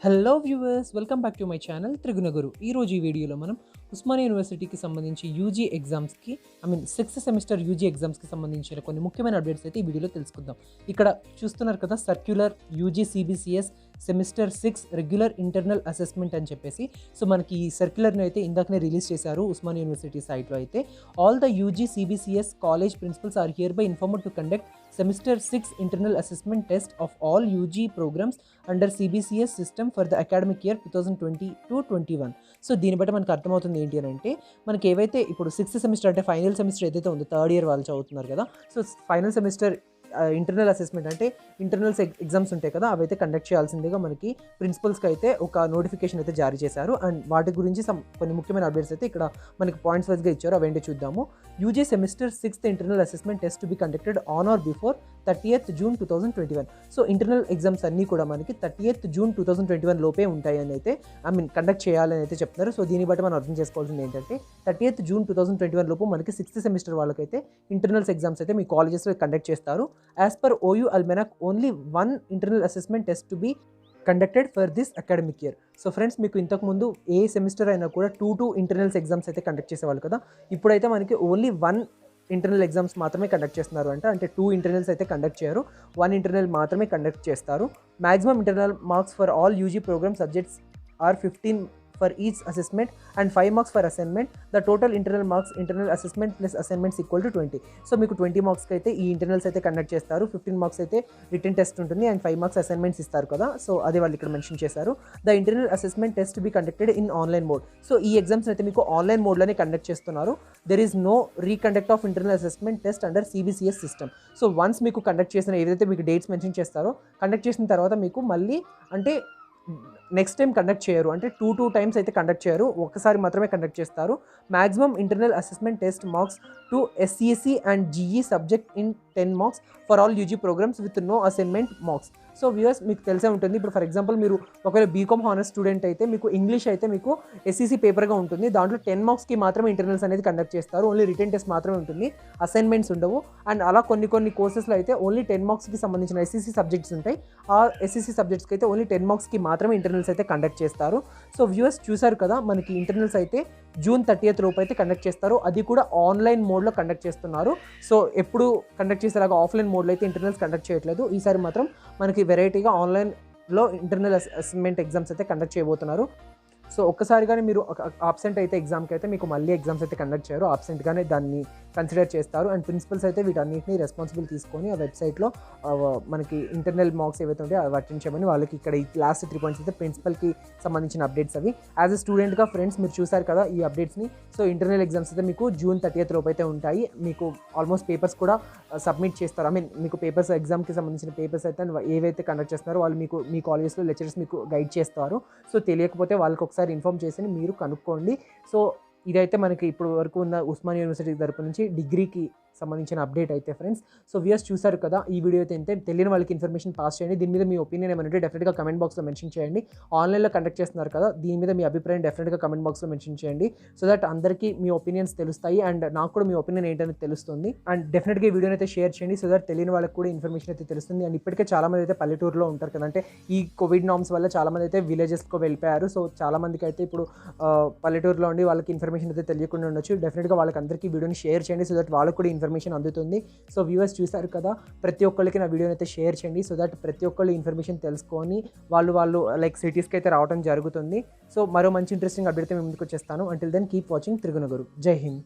Hello viewers, welcome back to my channel Trigunaguru. ఈరోజు ఈ వీడియోలో మనం ఉస్మానియా యూనివర్సిటీకి సంబంధించి యూజీ ఎగ్జామ్స్కి సిక్స్త్ సెమిస్టర్ యూజీ ఎగ్జామ్స్కి సంబంధించిన కొన్ని ముఖ్యమైన అప్డేట్స్ అయితే ఈ వీడియోలో తెలుసుకుందాం. ఇక్కడ చూస్తున్నారు కదా, circular UG CBCS semester 6 regular internal assessment అని చెప్పేసి. సో మనకి ఈ సర్క్యులర్ని అయితే ఇందాకనే రిలీజ్ చేశారు ఉస్మానియా యూనివర్సిటీ సైట్లో. అయితే all the UG CBCS college principals are hereby informed to conduct semester 6 internal assessment test of all UG programs under CBCS system for the academic year 2020-21. So దీన్ని బట్టి మనకు అర్థమవుతుంది ఏంటి అని అంటే, మనకి ఏవైతే ఇప్పుడు సిక్స్త్ సెమిస్టర్ అంటే ఫైనల్ సెమిస్టర్ ఏదైతే ఉందో, థర్డ్ ఇయర్ వాళ్ళు చదువుతున్నారు కదా. So final semester internal assessment అంటే ఇంటర్నల్స్ ఎగ్జామ్స్ ఉంటాయి కదా, అవైతే కండక్ట్ చేయాల్సిందిగా మనకి ప్రిన్సిపల్స్కి అయితే ఒక నోటిఫికేషన్ అయితే జారీ చేశారు. అండ్ వాటి గురించి కొన్ని ముఖ్యమైన అప్డేట్స్ అయితే ఇక్కడ మనకి పాయింట్స్ వైజ్గా ఇచ్చారు. అవేంటి చూద్దాము. UG semester 6th internal assessment test to be conducted on are before 30th June 2021. So internal exams అన్నీ కూడా మనకి 30th June 2021 లోపే ఉంటాయి అని అయితే కండక్ట్ చేయాలని అయితే చెప్తున్నారు. సో దీన్ని బట్టి మనం అర్థం చేసుకోవాల్సింది ఏంటంటే, 30th June 2021 లోపు మనకి సిక్స్త్ సెమిస్టర్ వాళ్ళకైతే ఇంటర్నల్స్ ఎగ్జామ్స్ అయితే మీ కాలేజెస్లో కండక్ట్ చేస్తారు. As per OU Almanac, only 1 internal assessment test to be conducted for this academic year. So friends, మీకు ఇంతకుముందు ఏ సెమిస్టర్ అయినా కూడా 2 ఇంటర్నల్స్ ఎగ్జామ్స్ అయితే కండక్ట్ చేసేవాళ్ళు కదా. ఇప్పుడైతే మనకి ఓన్లీ 1 ఇంటర్నల్ ఎగ్జామ్స్ మాత్రమే కండక్ట్ చేస్తున్నారు. అంటే 2 ఇంటర్నల్స్ అయితే కండక్ట్ చేయరు, 1 ఇంటర్నల్ మాత్రమే కండక్ట్ చేస్తారు. Maximum internal marks for all UG program subjects are 15 for each assessment and 5 marks for assignment. The total internal marks internal assessment plus assignments equal to 20. So మీకు 20 మార్క్స్కి అయితే ఈ internals అయితే conduct చేస్తారు, 15 marks అయితే written test ఉంటుంది, and 5 marks assignments ఇస్తారు కదా. సో అదే వాళ్ళు ఇక్కడ మెన్షన్ చేశారు. The internal assessment test be conducted in online mode. So ఈ ఎగ్జామ్స్ అయితే మీకు ఆన్లైన్ మోడ్లోనే కండక్ట్ చేస్తున్నారు. There is no reconduct of internal assessment test under CBCS system. So once మీకు కండక్ట్ చేసిన ఏదైతే మీకు డేట్స్ మెన్షన్ చేస్తారో, కండక్ట్ చేసిన తర్వాత మీకు మళ్ళీ అంటే నెక్స్ట్ టైం కండక్ట్ చేయరు, అంటే 2 టైమ్స్ అయితే కండక్ట్ చేయరు, ఒక్కసారి మాత్రమే కండక్ట్ చేస్తారు. Maximum internal assessment test marks to SCSE and GE subject in 10 marks for all UG programs with no assignment marks. So viewers, మీకు తెలిసే ఉంటుంది, ఇప్పుడు ఫర్ ఎగ్జాంపుల్ మీరు ఒకవేళ బీకామ్ హానర్స్ స్టూడెంట్ అయితే మీకు ఇంగ్లీష్ అయితే మీకు SCC పేపర్గా ఉంటుంది. దాంట్లో 10 మార్క్స్కి మాత్రమే ఇంటర్నల్స్ అనేది కండక్ట్ చేస్తారు, ఓన్లీ రిటర్న్ టెస్ట్ మాత్రమే ఉంటుంది, అసైన్మెంట్స్ ఉండవు. అండ్ అలా కొన్ని కోర్సెస్లో అయితే ఓన్లీ 10 మార్క్స్కి సంబంధించిన SCC సబ్జెక్ట్స్ ఉంటాయి. ఆ SCC సబ్జెక్ట్స్కి అయితే ఓన్లీ 10 మార్క్స్కి మాత్రమే ఇంటర్నల్స్ అయితే కండక్ట్ చేస్తారు. సో వ్యూవర్స్ చూసారు కదా, మనకి ఇంటర్నల్స్ అయితే June 30th లోపు అయితే కండక్ట్ చేస్తారు. అది కూడా ఆన్లైన్ మోడ్లో కండక్ట్ చేస్తున్నారు. సో ఎప్పుడు కండక్ట్ చేసేలాగా ఆఫ్లైన్ మోడ్లో అయితే ఇంటర్నల్స్ కండక్ట్ చేయట్లేదు. ఈసారి మాత్రం మనకి వెరైటీగా ఆన్లైన్లో ఇంటర్నల్ అసెస్మెంట్ ఎగ్జామ్స్ అయితే కండక్ట్ చేయబోతున్నారు. సో ఒక్కసారిగానే మీరు ఆబ్సెంట్ అయితే ఎగ్జామ్కి అయితే మీకు మళ్ళీ ఎగ్జామ్స్ అయితే కండక్ట్ చేయరు, ఆబ్సెంట్గానే దాన్ని కన్సిడర్ చేస్తారు. అండ్ ప్రిన్సిపల్స్ అయితే వీటన్నిటిని రెస్పాన్సిబుల్ తీసుకొని ఆ వెబ్సైట్లో మనకి ఇంటర్నల్ మార్క్స్ ఏవైతే ఉంటాయో అవి అటెండ్ చేయమని వాళ్ళకి ఇక్కడ ఈ లాస్ట్ 3 పాయింట్స్ అయితే ప్రిన్సిపల్కి సంబంధించిన అప్డేట్స్ అవి. యాజ్ ఎ స్టూడెంట్గా ఫ్రెండ్స్ మీరు చూసారు కదా ఈ అప్డేట్స్ని. సో ఇంటర్నల్ ఎగ్జామ్స్ అయితే మీకు June 30th లోపు అయితే ఉంటాయి. మీకు ఆల్మోస్ట్ పేపర్స్ కూడా సబ్మిట్ చేస్తారు. మీకు పేపర్స్ ఎగ్జామ్కి సంబంధించిన పేపర్స్ అయితే ఏవైతే కండక్ట్ చేస్తున్నారో వాళ్ళు మీకు మీ కాలేజెస్లో లెక్చరర్స్ మీకు గైడ్ చేస్తారు. సో తెలియకపోతే వాళ్ళకి ఒకసారి ఇన్ఫార్మ్ చేసి మీరు కనుక్కోండి. సో ఇదైతే మనకి ఇప్పుడు వరకు ఉన్న ఉస్మానియా యూనివర్సిటీ తరపు నుంచి డిగ్రీకి సంబంధించిన అప్డేట్ అయితే ఫ్రెండ్స్. సో వ్యూయర్స్ చూసారు కదా, ఈ వీడియో అయితే తెలియని వాళ్ళకి ఇన్ఫర్మేషన్ పాస్ చేయండి. దీని మీద మీ ఒపీనియన్ ఏమంటే డెఫినెట్గా కమెంట్ బాక్స్లో మెన్షన్ చేయండి. ఆన్లైన్లో కండక్ట్ చేస్తున్నారు కదా, దీని మీద మీ అభిప్రాయం డెఫినెట్గా కమెంట్ బాక్స్లో మెన్షన్ చేయండి. సో దట్ అందరికీ మీ ఒపీనియన్స్ తెలుస్తాయి అండ్ నాకు కూడా మీ ఒపీనియన్ ఏంటనేది తెలుస్తుంది. అండ్ డెఫినెట్గా ఈ వీడియోని అయితే షేర్ చేయండి, సో దట్ తెలియని వాళ్ళకి కూడా ఇన్ఫర్మేషన్ అయితే తెలుస్తుంది. అండ్ ఇప్పటికే చాలామంది అయితే పల్లెటూరులో ఉంటారు కదా, అంటే ఈ కోవిడ్ నామ్స్ వల్ల చాలామంది అయితే విలేజెస్కి వెళ్ళిపోయారు. సో చాలామందికి అయితే ఇప్పుడు పల్లెటూరులో ఉండి వాళ్ళకి ఇన్ఫర్మేషన్ అయితే తెలియకుండా ఉండొచ్చు. డెఫినెట్గా వాళ్ళకి అందరికీ వీడియోని షేర్ చేయండి, సో దట్ వాళ్ళకి కూడా ఇన్ఫర్మేషన్ అందుతుంది. సో వ్యూవర్స్ చూసారు కదా, ప్రతి ఒక్కరికి నా వీడియోని అయితే షేర్ చేయండి, సో దట్ ప్రతి ఒక్కళ్ళు ఇన్ఫర్మేషన్ తెలుసుకొని వాళ్ళు లైక్ సిటీస్కి అయితే రావడం జరుగుతుంది. సో మరో మంచి ఇంట్రెస్టింగ్ అప్డేట్ అయితే మేము ముందుకు వచ్చేస్తాను. Until then keep watching Trigunaguru. Jai Hind.